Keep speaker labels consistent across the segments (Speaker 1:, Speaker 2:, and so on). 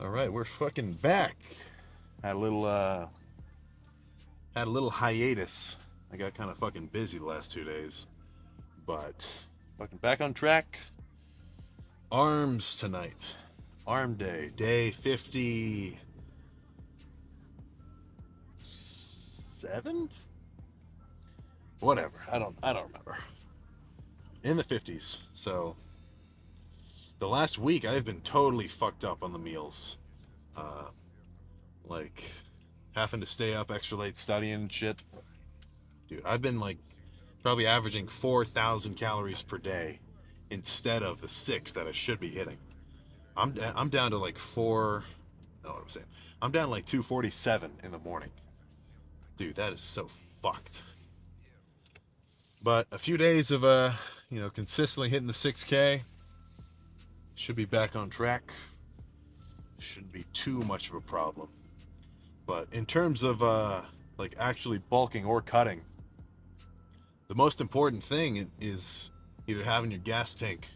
Speaker 1: All right, we're fucking back. Had a little hiatus. I got kind of fucking busy the last 2 days, but fucking back on track. Arms tonight. Arm day, day 57. Whatever. I don't remember. In the 50s. So the last week I've been totally fucked up on the meals. Uh, like having to stay up extra late studying and shit. Dude, I've been like probably averaging 4,000 calories per day instead of the six that I should be hitting. I'm down to like four. No, what I'm saying. I'm down to like 247 in the morning. Dude, that is so fucked. But a few days of consistently hitting the 6K, should be back on track. Shouldn't be too much of a problem. But in terms of like actually bulking or cutting, the most important thing is either having your gas tank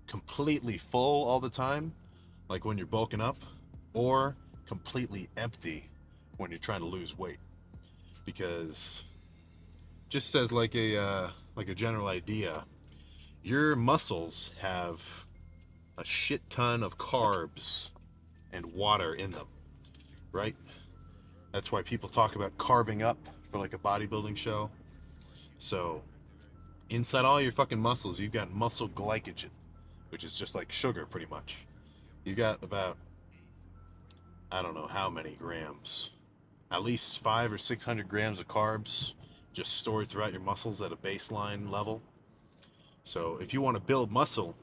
Speaker 1: completely full all the time, like when you're bulking up, or completely empty when you're trying to lose weight. Because just as like a general idea, your muscles have a shit ton of carbs and water in them, right? That's why people talk about carbing up for like a bodybuilding show. So inside all your fucking muscles, you've got muscle glycogen, which is just like sugar pretty much. You got about, I don't know how many grams, at least 500 or 600 grams of carbs just stored throughout your muscles at a baseline level. So if you want to build muscle,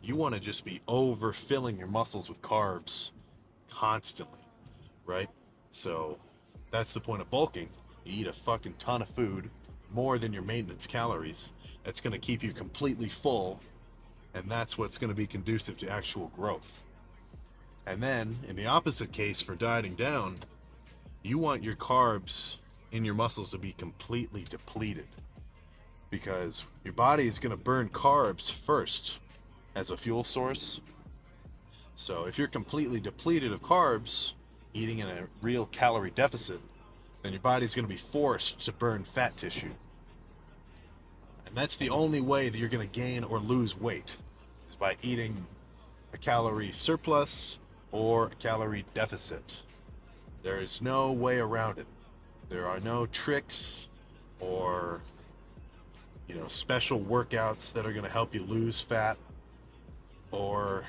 Speaker 1: you want to just be overfilling your muscles with carbs constantly, right? So that's the point of bulking. You eat a fucking ton of food, more than your maintenance calories. That's going to keep you completely full, and that's what's going to be conducive to actual growth. And then, in the opposite case for dieting down, you want your carbs in your muscles to be completely depleted, because your body is going to burn carbs first as a fuel source. So if you're completely depleted of carbs, eating in a real calorie deficit, then your body's going to be forced to burn fat tissue. And that's the only way that you're going to gain or lose weight, is by eating a calorie surplus or a calorie deficit. There is no way around it. There are no tricks or special workouts that are going to help you lose fat, or,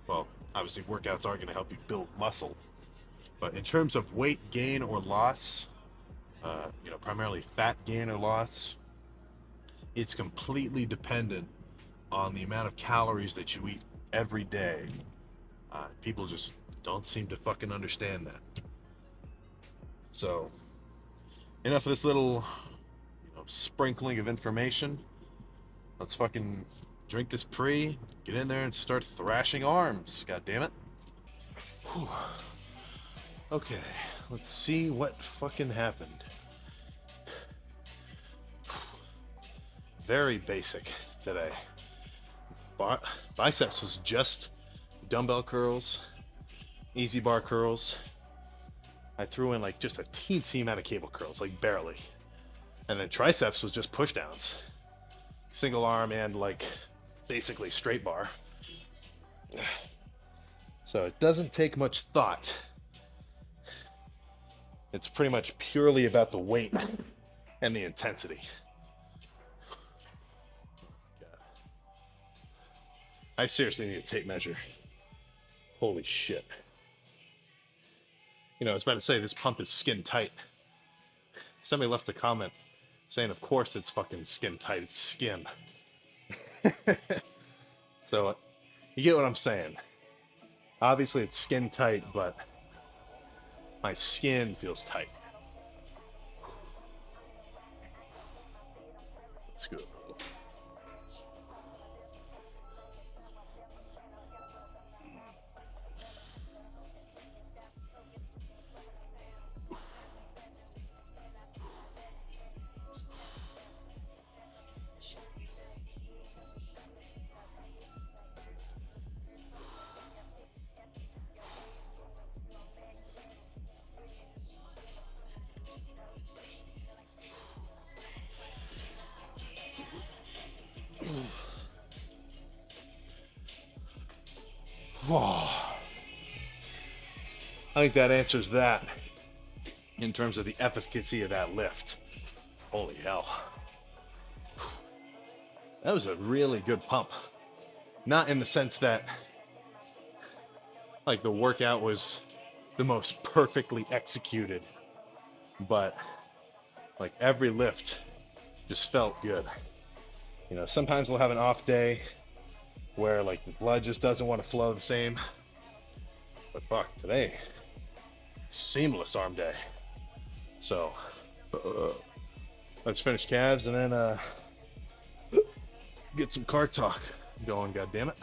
Speaker 1: well, obviously workouts are going to help you build muscle. But in terms of weight gain or loss, primarily fat gain or loss, it's completely dependent on the amount of calories that you eat every day. People just don't seem to fucking understand that. So, enough of this little sprinkling of information. Let's fucking drink this pre, get in there and start thrashing arms. God damn it. Whew. Okay, let's see what fucking happened. Very basic today. Biceps was just dumbbell curls, easy bar curls. I threw in like just a teensy amount of cable curls, like barely. And then triceps was just push downs. Single arm and like basically straight bar. So it doesn't take much thought. It's pretty much purely about the weight and the intensity. I seriously need a tape measure. Holy shit. I was about to say, this pump is skin tight. Somebody left a comment saying, of course it's fucking skin tight. It's skin. So, you get what I'm saying. Obviously it's skin tight, but my skin feels tight. Let's go. Oh, I think that answers that in terms of the efficacy of that lift. Holy hell. That was a really good pump. Not in the sense that like the workout was the most perfectly executed, but like every lift just felt good. You know, sometimes we'll have an off day where like the blood just doesn't want to flow the same. But fuck, today, seamless arm day. So, let's finish calves and then get some car talk going, goddammit.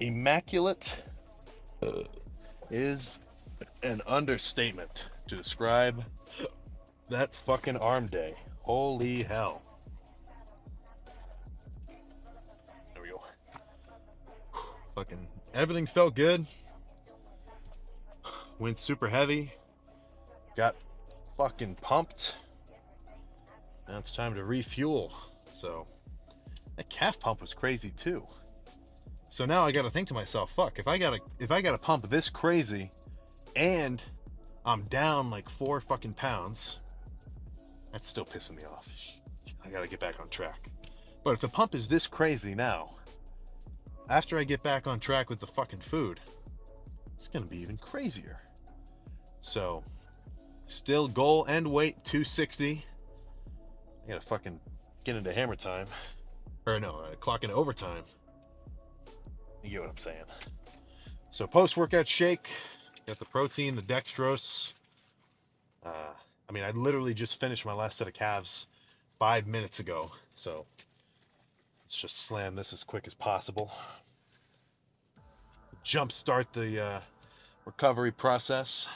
Speaker 1: Immaculate is an understatement to describe that fucking arm day. Holy hell. There we go. Fucking everything felt good. Went super heavy. Got fucking pumped. Now it's time to refuel. So that calf pump was crazy too. So now I gotta think to myself, fuck, if I gotta pump this crazy and I'm down like 4 fucking pounds, that's still pissing me off. I gotta get back on track. But if the pump is this crazy now, after I get back on track with the fucking food, it's gonna be even crazier. So, still goal end weight 260. I gotta fucking get into hammer time. Or no, clock into overtime. You get what I'm saying. So post-workout shake, got the protein, the dextrose. I mean, I literally just finished my last set of calves 5 minutes ago. So let's just slam this as quick as possible. Jumpstart the recovery process.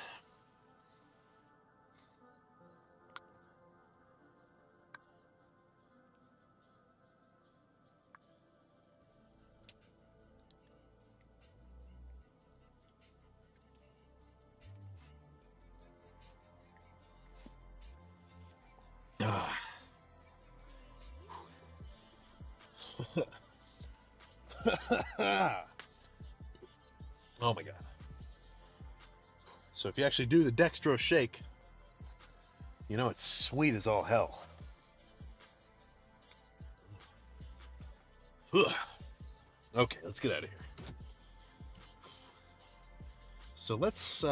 Speaker 1: Oh my god. So if you actually do the dextrose shake, you know it's sweet as all hell. Okay, let's get out of here. So let's,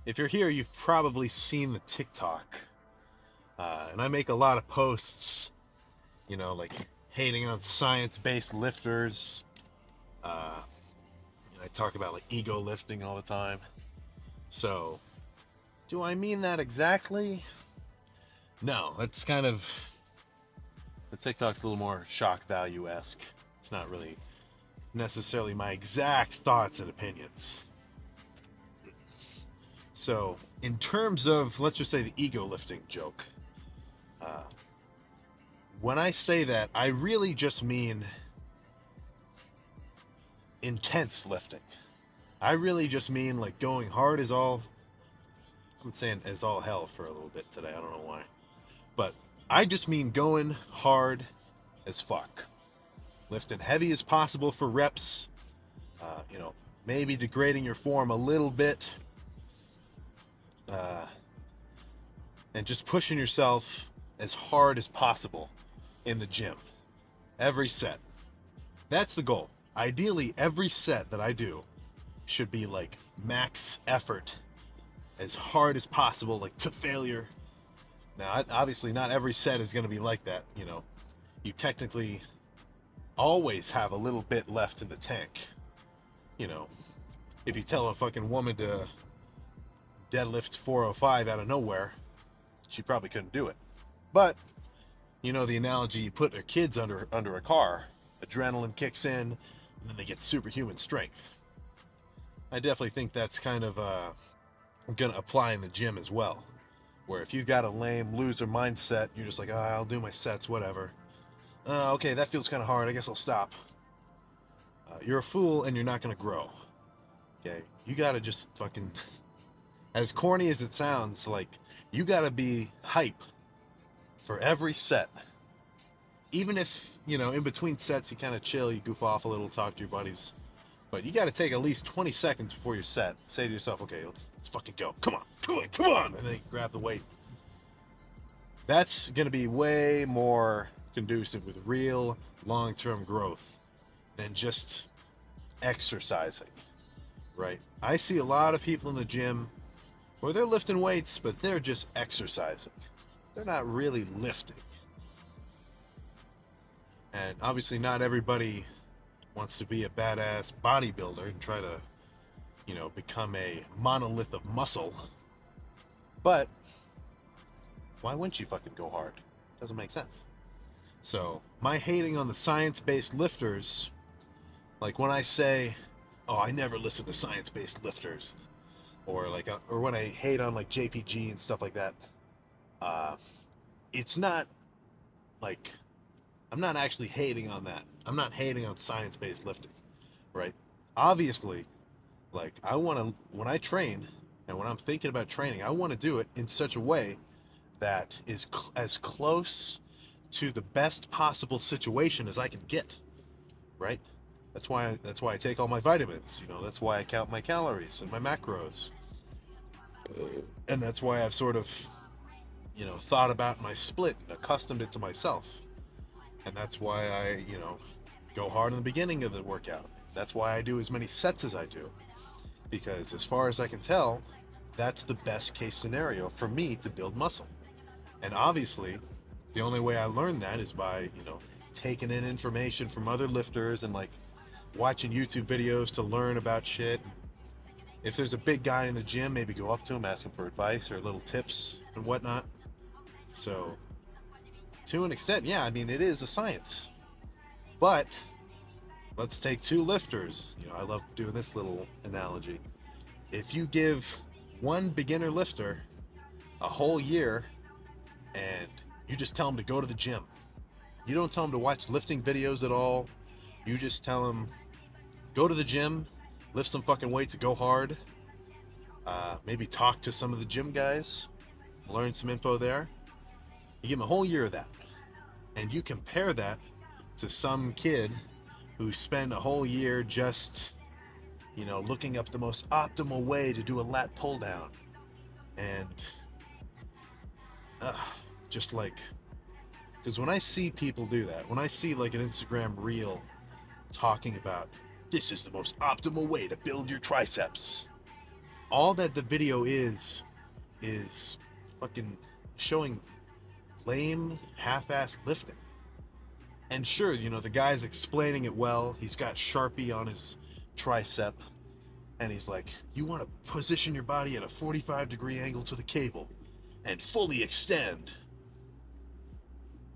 Speaker 1: if you're here, you've probably seen the TikTok. And I make a lot of posts, you know, like hating on science-based lifters. I talk about like ego lifting all the time. So, do I mean that exactly? No, that's kind of, the TikTok's a little more shock value-esque. It's not really necessarily my exact thoughts and opinions. So, in terms of, let's just say the ego lifting joke, when I say that, I really just mean intense lifting. I really just mean like going hard as all, I'm saying as all hell for a little bit today, I don't know why. But I just mean going hard as fuck. Lifting heavy as possible for reps, you know, maybe degrading your form a little bit, and just pushing yourself as hard as possible in the gym. Every set. That's the goal. Ideally, every set that I do should be like max effort, as hard as possible, like to failure. Now, obviously, not every set is going to be like that. You know, you technically always have a little bit left in the tank. You know, if you tell a fucking woman to deadlift 405 out of nowhere, she probably couldn't do it. But, you know, the analogy, you put their kids under a car, adrenaline kicks in, and then they get superhuman strength. I definitely think that's kind of going to apply in the gym as well. Where if you've got a lame loser mindset, you're just like, oh, I'll do my sets, whatever. Okay, that feels kind of hard. I guess I'll stop. You're a fool and you're not going to grow. Okay? You got to just fucking, as corny as it sounds, like, you got to be hype for every set. even if, you know, in between sets you kind of chill, you goof off a little, talk to your buddies, but you got to take at least 20 seconds before your set. Say to yourself, okay, let's fucking go. Come on, come on, come on. And then you grab the weight. That's going to be way more conducive with real long-term growth than just exercising, right? I see a lot of people in the gym where they're lifting weights, but they're just exercising. They're not really lifting. And obviously not everybody wants to be a badass bodybuilder and try to, you know, become a monolith of muscle. But why wouldn't you fucking go hard? Doesn't make sense. So my hating on the science-based lifters, like when I say, oh, I never listen to science-based lifters, or like, or when I hate on like JPG and stuff like that, it's not like, I'm not actually hating on that. I'm not hating on science-based lifting, right? Obviously, like I want to, when I train and when I'm thinking about training, I want to do it in such a way that is as close to the best possible situation as I can get, right? That's why I take all my vitamins, you know, that's why I count my calories and my macros. And that's why I've sort of, you know, thought about my split and accustomed it to myself. And that's why I, you know, go hard in the beginning of the workout. That's why I do as many sets as I do. Because as far as I can tell, that's the best case scenario for me to build muscle. And obviously, the only way I learned that is by, you know, taking in information from other lifters and like watching YouTube videos to learn about shit. If there's a big guy in the gym, maybe go up to him, ask him for advice or little tips and whatnot. So, to an extent, yeah, I mean, it is a science. But let's take two lifters. You know, I love doing this little analogy. If you give one beginner lifter a whole year and you just tell him to go to the gym, you don't tell him to watch lifting videos at all. You just tell him, go to the gym, lift some fucking weights, go hard. Maybe talk to some of the gym guys, learn some info there. You give him a whole year of that. And you compare that to some kid who spent a whole year just, you know, looking up the most optimal way to do a lat pull down. And just like, because when I see people do that, when I see like an Instagram reel talking about this is the most optimal way to build your triceps, all that the video is fucking showing lame half-assed lifting. And sure, you know, the guy's explaining it well. He's got Sharpie on his tricep and he's like, you want to position your body at a 45-degree angle to the cable and fully extend.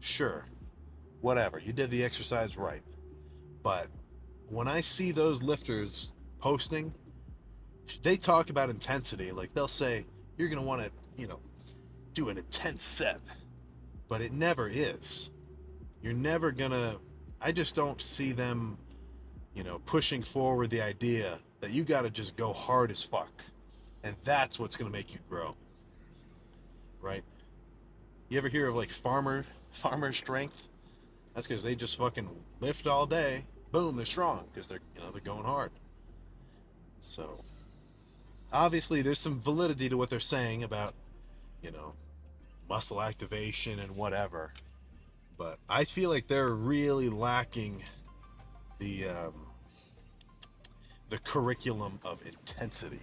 Speaker 1: Sure, whatever, you did the exercise right. But when I see those lifters posting, they talk about intensity. Like they'll say, you're going to want to, you know, do an intense set. But it never is. You're never going to, I just don't see them, you know, pushing forward the idea that you got to just go hard as fuck. And that's what's going to make you grow. Right? You ever hear of like farmer strength? That's because they just fucking lift all day. Boom, they're strong because they're, you know, they're going hard. So obviously there's some validity to what they're saying about, you know, muscle activation and whatever. But I feel like they're really lacking the curriculum of intensity,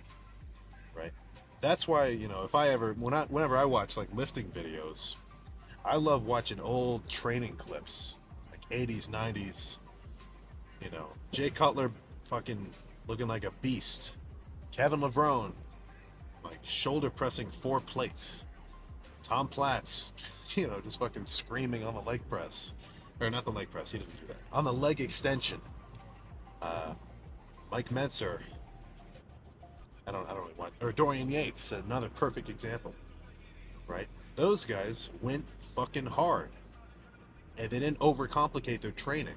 Speaker 1: right? That's why, you know, if I ever, whenever I watch like lifting videos, I love watching old training clips, like 80s, 90s, you know, Jay Cutler fucking looking like a beast. Kevin Levrone, like shoulder pressing 4 plates. Tom Platz, you know, just fucking screaming on the leg press. Or not the leg press, he doesn't do that. On the leg extension. Mike Mentzer. I don't really want, or Dorian Yates, another perfect example. Right? Those guys went fucking hard. And they didn't overcomplicate their training.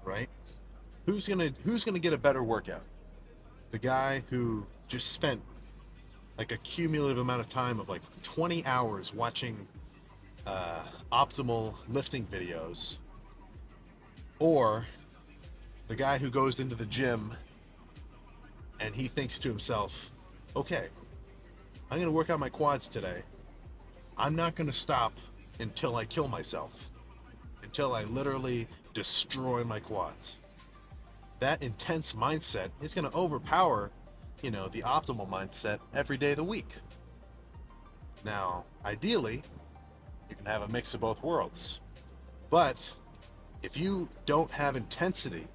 Speaker 1: Right? Who's gonna get a better workout? The guy who just spent like a cumulative amount of time of like 20 hours watching optimal lifting videos, or the guy who goes into the gym and he thinks to himself, okay, I'm going to work out my quads today. I'm not going to stop until I kill myself, until I literally destroy my quads. That intense mindset is going to overpower, the optimal mindset every day of the week. Now, ideally, you can have a mix of both worlds. But if you don't have intensity,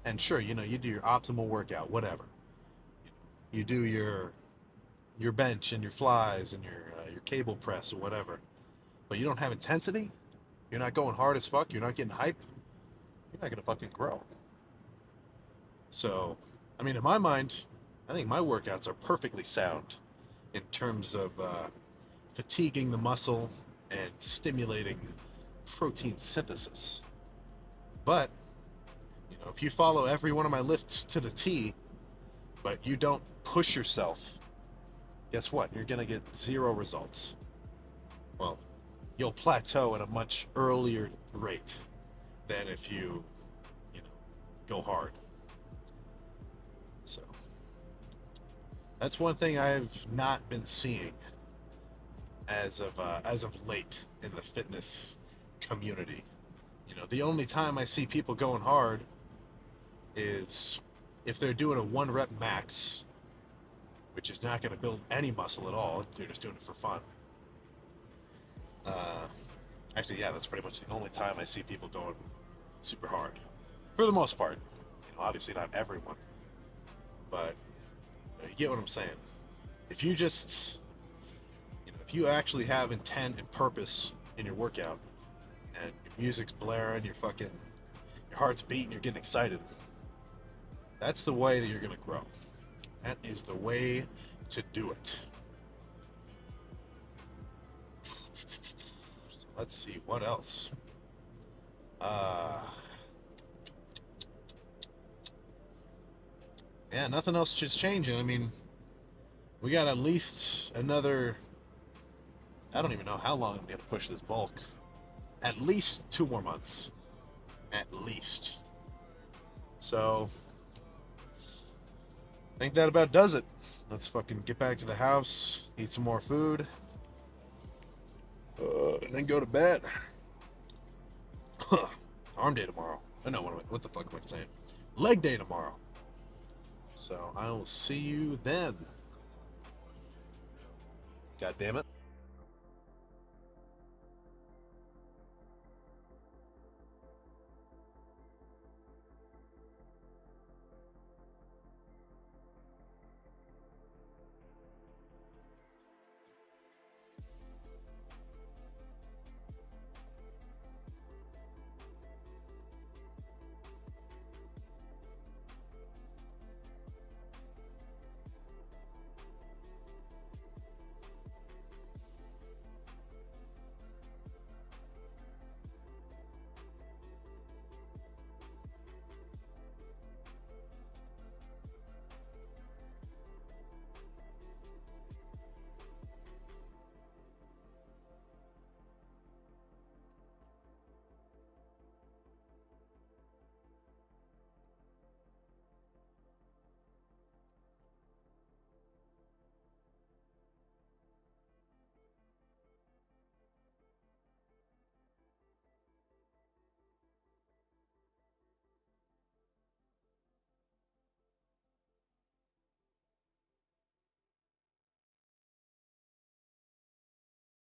Speaker 1: and sure, you do your optimal workout, whatever. You do your bench and your flies and your cable press or whatever. But you don't have intensity, you're not going hard as fuck, you're not getting hype, you're not gonna fucking grow. So, I mean, in my mind, I think my workouts are perfectly sound in terms of fatiguing the muscle and stimulating protein synthesis. But, if you follow every one of my lifts to the T, but you don't push yourself, guess what? You're going to get zero results. Well, you'll plateau at a much earlier rate than if you go hard. So, that's one thing I've not been seeing as of late in the fitness community. The only time I see people going hard is if they're doing a 1 rep max, which is not going to build any muscle at all. They're just doing it for fun. Actually, yeah, that's pretty much the only time I see people going super hard. For the most part. Obviously not everyone. But you get what I'm saying. If you just, if you actually have intent and purpose in your workout, and your music's blaring, your heart's beating, you're getting excited, that's the way that you're going to grow. That is the way to do it. So let's see, what else? Yeah, nothing else is changing. I mean, we got at least another, I don't even know how long I'm going to push this bulk. At least 2 more months. At least. So, I think that about does it. Let's fucking get back to the house, eat some more food, and then go to bed. Arm day tomorrow. I know, what the fuck am I saying? Leg day tomorrow. So, I will see you then. God damn it.